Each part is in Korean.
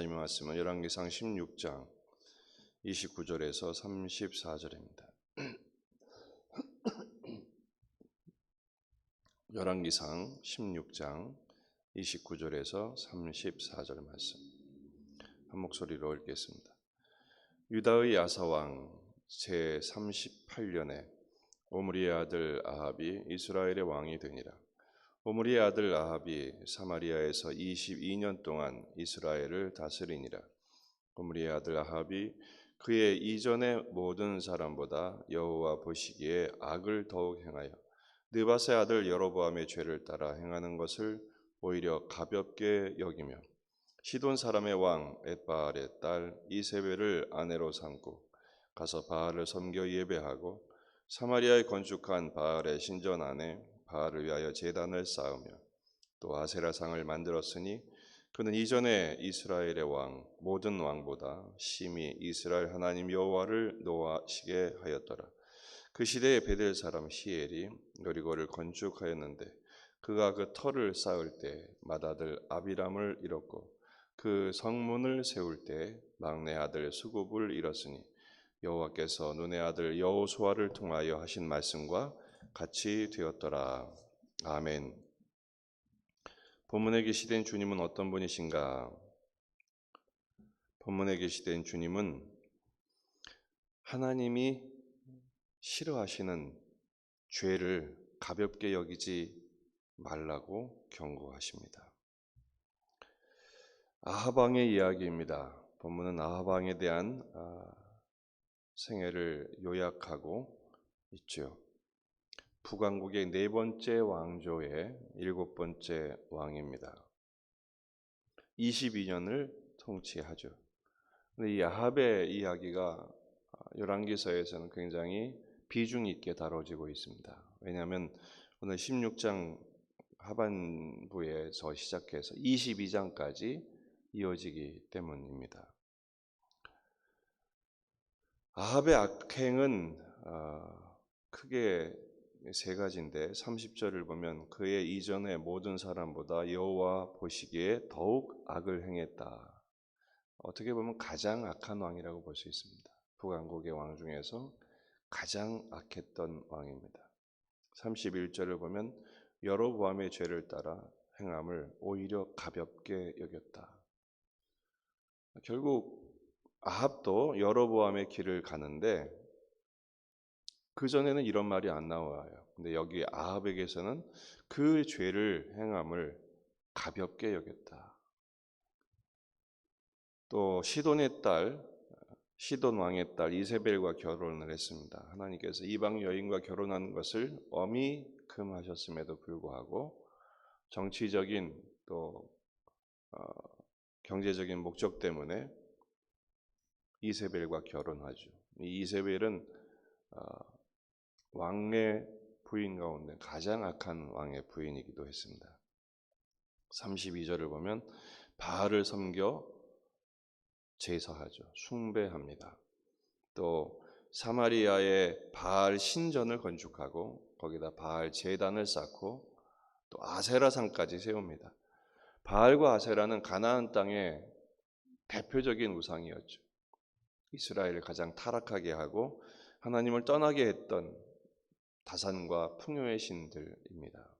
말씀이 왔으면 열왕기상 16장 29절에서 34절입니다. 열왕기상 16장 29절에서 34절 말씀 한 목소리로 읽겠습니다. 유다의 아사왕 제38년에 오므리의 아들 아합이 이스라엘의 왕이 되니라. 오므리의 아들 아합이 사마리아에서 22년 동안 이스라엘을 다스리니라. 오므리의 아들 아합이 그의 이전의 모든 사람보다 여호와 보시기에 악을 더욱 행하여 느밧의 아들 여로보암의 죄를 따라 행하는 것을 오히려 가볍게 여기며 시돈 사람의 왕 엣바알의 딸 이세벨을 아내로 삼고 가서 바알을 섬겨 예배하고 사마리아에 건축한 바알의 신전 안에 바알을 위하여 제단을 쌓으며 또 아세라상을 만들었으니 그는 이전에 이스라엘의 왕 모든 왕보다 심히 이스라엘 하나님 여호와를 노하시게 하였더라. 그 시대에 베델 사람 히엘이 여리고를 건축하였는데 그가 그 터를 쌓을 때 맏아들 아비람을 잃었고 그 성문을 세울 때 막내 아들 수굽을 잃었으니 여호와께서 눈의 아들 여호수아를 통하여 하신 말씀과 같이 되었더라. 아멘. 본문에 계시된 주님은 어떤 분이신가? 본문에 계시된 주님은 하나님이 싫어하시는 죄를 가볍게 여기지 말라고 경고하십니다. 아합 왕의 이야기입니다. 본문은 아합 왕에 대한 생애를 요약하고 있죠. 북왕국의 네 번째 왕조의 일곱 번째 왕입니다. 22년을 통치하죠. 근데 이 아합의 이야기가 열왕기서에서는 굉장히 비중 있게 다뤄지고 있습니다. 왜냐하면 오늘 16장 하반부에서 시작해서 22장까지 이어지기 때문입니다. 아합의 악행은 크게 세 가지인데 30절을 보면 그의 이전의 모든 사람보다 여호와 보시기에 더욱 악을 행했다. 어떻게 보면 가장 악한 왕이라고 볼 수 있습니다. 북왕국의 왕 중에서 가장 악했던 왕입니다. 31절을 보면 여로보암의 죄를 따라 행함을 오히려 가볍게 여겼다. 결국 아합도 여로보암의 길을 가는데 그전에는 이런 말이 안 나와요. 근데 여기 아합에게서는 그 죄를 행함을 가볍게 여겼다. 또 시돈의 딸, 시돈 왕의 딸 이세벨과 결혼을 했습니다. 하나님께서 이방 여인과 결혼하는 것을 엄히 금하셨음에도 불구하고 정치적인 또 경제적인 목적 때문에 이세벨과 결혼하죠. 이 이세벨은 왕의 부인 가운데 가장 악한 왕의 부인이기도 했습니다. 32절을 보면 바알을 섬겨 제사하죠. 숭배합니다. 또 사마리아에 바알 신전을 건축하고 거기다 바알 제단을 쌓고 또 아세라상까지 세웁니다. 바알과 아세라는 가나안 땅의 대표적인 우상이었죠. 이스라엘을 가장 타락하게 하고 하나님을 떠나게 했던 다산과 풍요의 신들입니다.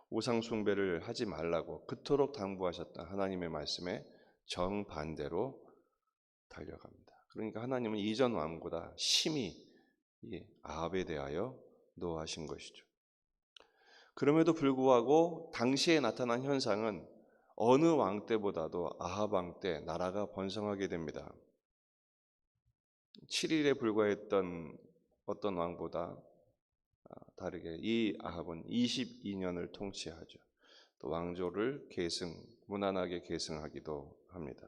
우상 숭배를 하지 말라고 그토록 당부하셨던 하나님의 말씀에 정반대로 달려갑니다. 그러니까 하나님은 이전 왕보다 심히 이 아합에 대하여 노하신 것이죠. 그럼에도 불구하고 당시에 나타난 현상은 어느 왕 때보다도 아합 왕 때 나라가 번성하게 됩니다. 7일에 불과했던 어떤 왕보다 다르게 이 아합은 22년을 통치하죠. 또 왕조를 무난하게 계승하기도 합니다.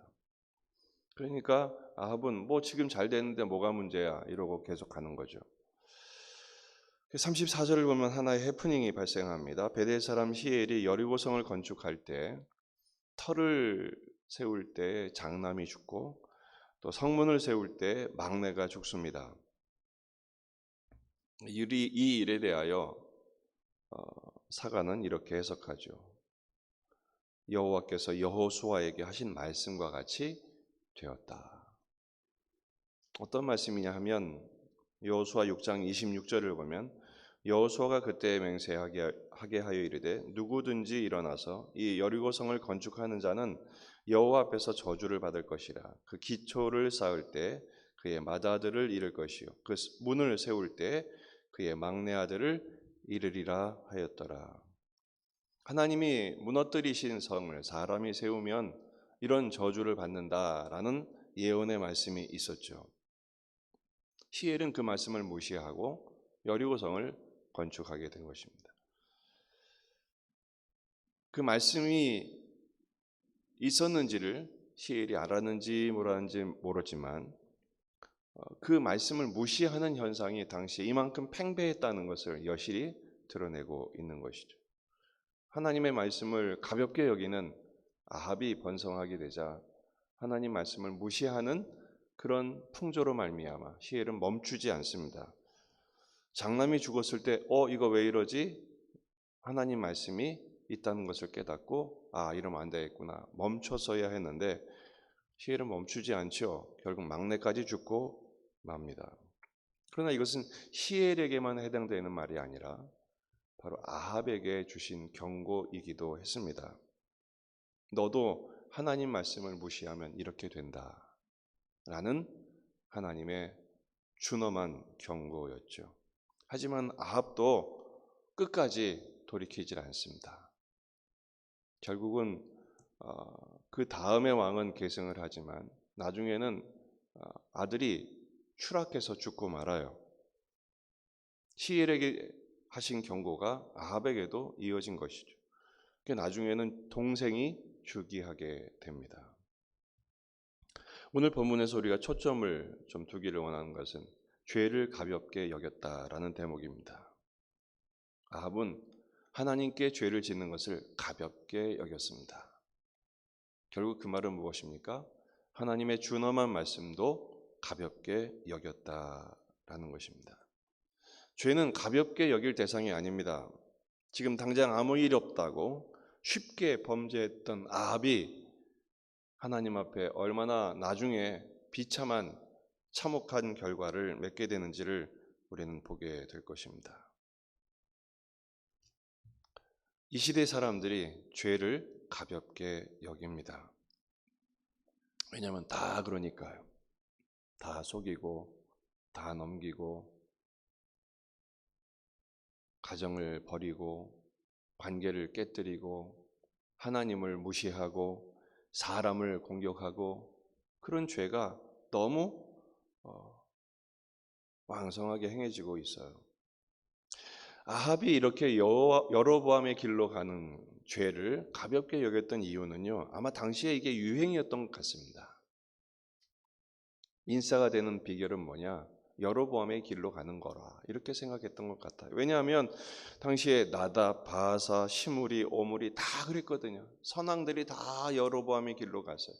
그러니까 아합은 지금 잘 되는데 뭐가 문제야 이러고 계속 가는 거죠. 34절을 보면 하나의 해프닝이 발생합니다. 베델 사람 히엘이 여리고성을 건축할 때 터를 세울 때 장남이 죽고 또 성문을 세울 때 막내가 죽습니다. 이 일에 대하여 사가는 이렇게 해석하죠. 여호와께서 여호수아에게 하신 말씀과 같이 되었다. 어떤 말씀이냐 하면 여호수아 6장 26절을 보면 여호수아가 그때 맹세하게 하여 이르되 누구든지 일어나서 이 여리고성을 건축하는 자는 여호와 앞에서 저주를 받을 것이라. 그 기초를 쌓을 때 그의 맏아들을 잃을 것이요 그 문을 세울 때 그의 막내 아들을 잃으리라 하였더라. 하나님이 무너뜨리신 성을 사람이 세우면 이런 저주를 받는다라는 예언의 말씀이 있었죠. 히엘은 그 말씀을 무시하고 여리고성을 건축하게 된 것입니다. 그 말씀이 있었는지를 히엘이 알았는지 몰랐는지 모르지만 그 말씀을 무시하는 현상이 당시에 이만큼 팽배했다는 것을 여실히 드러내고 있는 것이죠. 하나님의 말씀을 가볍게 여기는 아합이 번성하게 되자 하나님 말씀을 무시하는 그런 풍조로 말미암아 히엘은 멈추지 않습니다. 장남이 죽었을 때 이거 왜 이러지? 하나님 말씀이 있다는 것을 깨닫고 이러면 안 되겠구나 멈춰서야 했는데 히엘은 멈추지 않죠. 결국 막내까지 죽고 맙니다. 그러나 이것은 히엘에게만 해당되는 말이 아니라 바로 아합에게 주신 경고이기도 했습니다. 너도 하나님 말씀을 무시하면 이렇게 된다 라는 하나님의 준엄한 경고였죠. 하지만 아합도 끝까지 돌이키질 않습니다. 결국은 그 다음의 왕은 계승을 하지만 나중에는 아들이 추락해서 죽고 말아요. 히엘에게 하신 경고가 아합에게도 이어진 것이죠. 나중에는 동생이 즉위하게 됩니다. 오늘 본문에서 우리가 초점을 좀 두기를 원하는 것은 죄를 가볍게 여겼다라는 대목입니다. 아합은 하나님께 죄를 짓는 것을 가볍게 여겼습니다. 결국 그 말은 무엇입니까? 하나님의 준엄한 말씀도 가볍게 여겼다라는 것입니다. 죄는 가볍게 여길 대상이 아닙니다. 지금 당장 아무 일 없다고 쉽게 범죄했던 아합이 하나님 앞에 얼마나 나중에 비참한 참혹한 결과를 맺게 되는지를 우리는 보게 될 것입니다. 이 시대 사람들이 죄를 가볍게 여깁니다. 왜냐하면 다 그러니까요. 다 속이고 다 넘기고 가정을 버리고 관계를 깨뜨리고 하나님을 무시하고 사람을 공격하고 그런 죄가 너무 왕성하게 행해지고 있어요. 아합이 이렇게 여로보암의 길로 가는 죄를 가볍게 여겼던 이유는요, 아마 당시에 이게 유행이었던 것 같습니다. 인싸가 되는 비결은 뭐냐? 여로보암의 길로 가는 거라 이렇게 생각했던 것 같아요. 왜냐하면 당시에 나답, 바하사, 시므리, 오므리 다 그랬거든요. 선왕들이 다 여로보암의 길로 갔어요.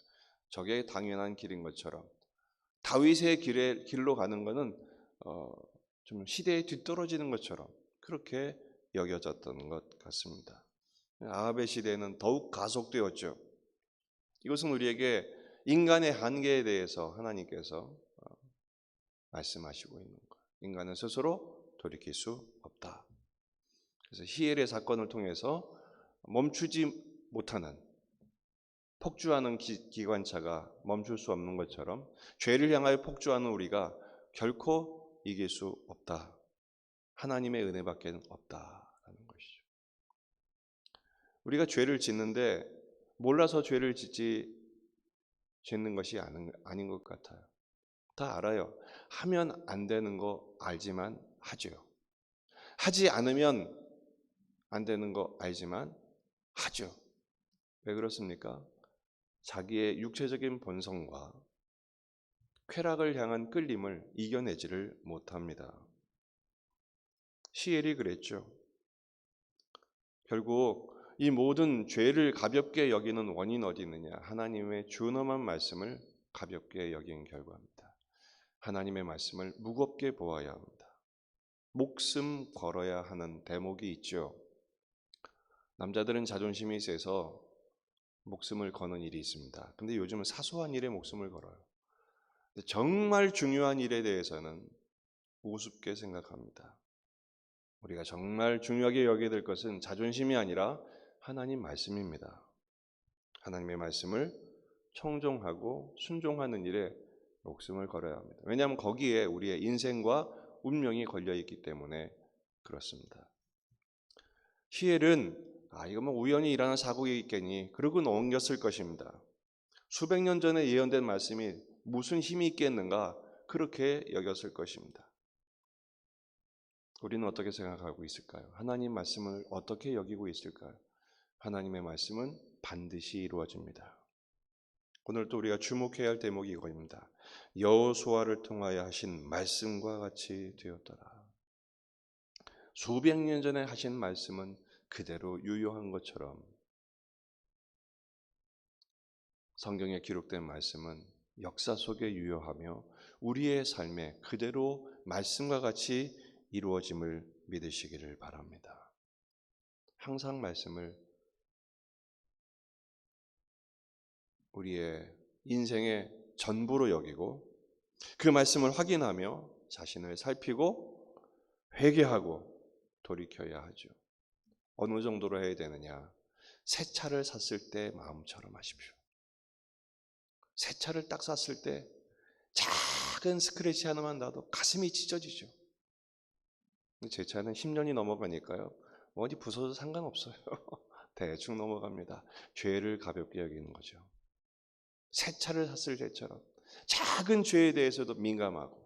저게 당연한 길인 것처럼 다윗의 길로 가는 것은 좀 시대에 뒤떨어지는 것처럼 그렇게 여겨졌던 것 같습니다. 아합의 시대는 더욱 가속되었죠. 이것은 우리에게 인간의 한계에 대해서 하나님께서 말씀하시고 있는 거예요. 인간은 스스로 돌이킬 수 없다. 그래서 히엘의 사건을 통해서 멈추지 못하는 폭주하는 기관차가 멈출 수 없는 것처럼 죄를 향하여 폭주하는 우리가 결코 이길 수 없다. 하나님의 은혜밖에 없다라는 것이죠. 우리가 죄를 짓는데 몰라서 죄를 짓는 것이 아닌 것 같아요. 다 알아요. 하면 안 되는 거 알지만 하죠. 하지 않으면 안 되는 거 알지만 하죠. 왜 그렇습니까? 자기의 육체적인 본성과 쾌락을 향한 끌림을 이겨내지를 못합니다. 시엘이 그랬죠. 결국 이 모든 죄를 가볍게 여기는 원인 어디 있느냐? 하나님의 준엄한 말씀을 가볍게 여긴 결과입니다. 하나님의 말씀을 무겁게 보아야 합니다. 목숨 걸어야 하는 대목이 있죠. 남자들은 자존심이 세서 목숨을 거는 일이 있습니다. 근데 요즘은 사소한 일에 목숨을 걸어요. 근데 정말 중요한 일에 대해서는 우습게 생각합니다. 우리가 정말 중요하게 여겨야 될 것은 자존심이 아니라 하나님 말씀입니다. 하나님의 말씀을 청종하고 순종하는 일에 목숨을 걸어야 합니다. 왜냐하면 거기에 우리의 인생과 운명이 걸려 있기 때문에 그렇습니다. 히엘은 이거 뭐 우연히 일어난 사고이겠니 그러고 넘겼을 것입니다. 수백 년 전에 예언된 말씀이 무슨 힘이 있겠는가 그렇게 여겼을 것입니다. 우리는 어떻게 생각하고 있을까요? 하나님 말씀을 어떻게 여기고 있을까요? 하나님의 말씀은 반드시 이루어집니다. 오늘 또 우리가 주목해야 할 대목이 이거입니다. 여호수아를 통하여 하신 말씀과 같이 되었더라. 수백 년 전에 하신 말씀은 그대로 유효한 것처럼 성경에 기록된 말씀은 역사 속에 유효하며 우리의 삶에 그대로 말씀과 같이 이루어짐을 믿으시기를 바랍니다. 항상 말씀을 우리의 인생의 전부로 여기고 그 말씀을 확인하며 자신을 살피고 회개하고 돌이켜야 하죠. 어느 정도로 해야 되느냐? 새 차를 샀을 때 마음처럼 하십시오. 새 차를 딱 샀을 때 작은 스크래치 하나만 나도 가슴이 찢어지죠. 제 차는 10년이 넘어가니까요. 어디 부서져도 상관없어요. 대충 넘어갑니다. 죄를 가볍게 여기는 거죠. 새 차를 샀을 때처럼 작은 죄에 대해서도 민감하고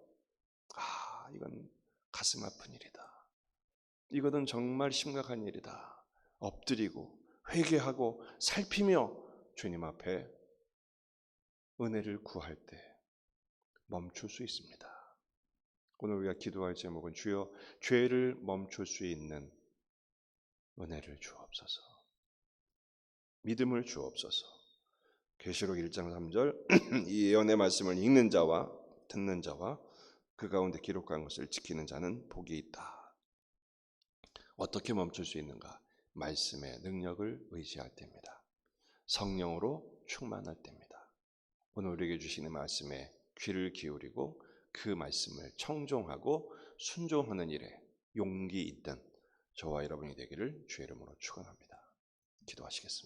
이건 가슴 아픈 일이다. 이거는 정말 심각한 일이다. 엎드리고 회개하고 살피며 주님 앞에 은혜를 구할 때 멈출 수 있습니다. 오늘 우리가 기도할 제목은 주여 죄를 멈출 수 있는 은혜를 주옵소서. 믿음을 주옵소서. 계시록 1장 3절 이 예언의 말씀을 읽는 자와 듣는 자와 그 가운데 기록한 것을 지키는 자는 복이 있다. 어떻게 멈출 수 있는가? 말씀의 능력을 의지할 때입니다. 성령으로 충만할 때입니다. 오늘 우리에게 주시는 말씀에 귀를 기울이고 그 말씀을 청종하고 순종하는 일에 용기 있던 저와 여러분이 되기를 주의 이름으로 축원합니다. 기도하시겠습니다.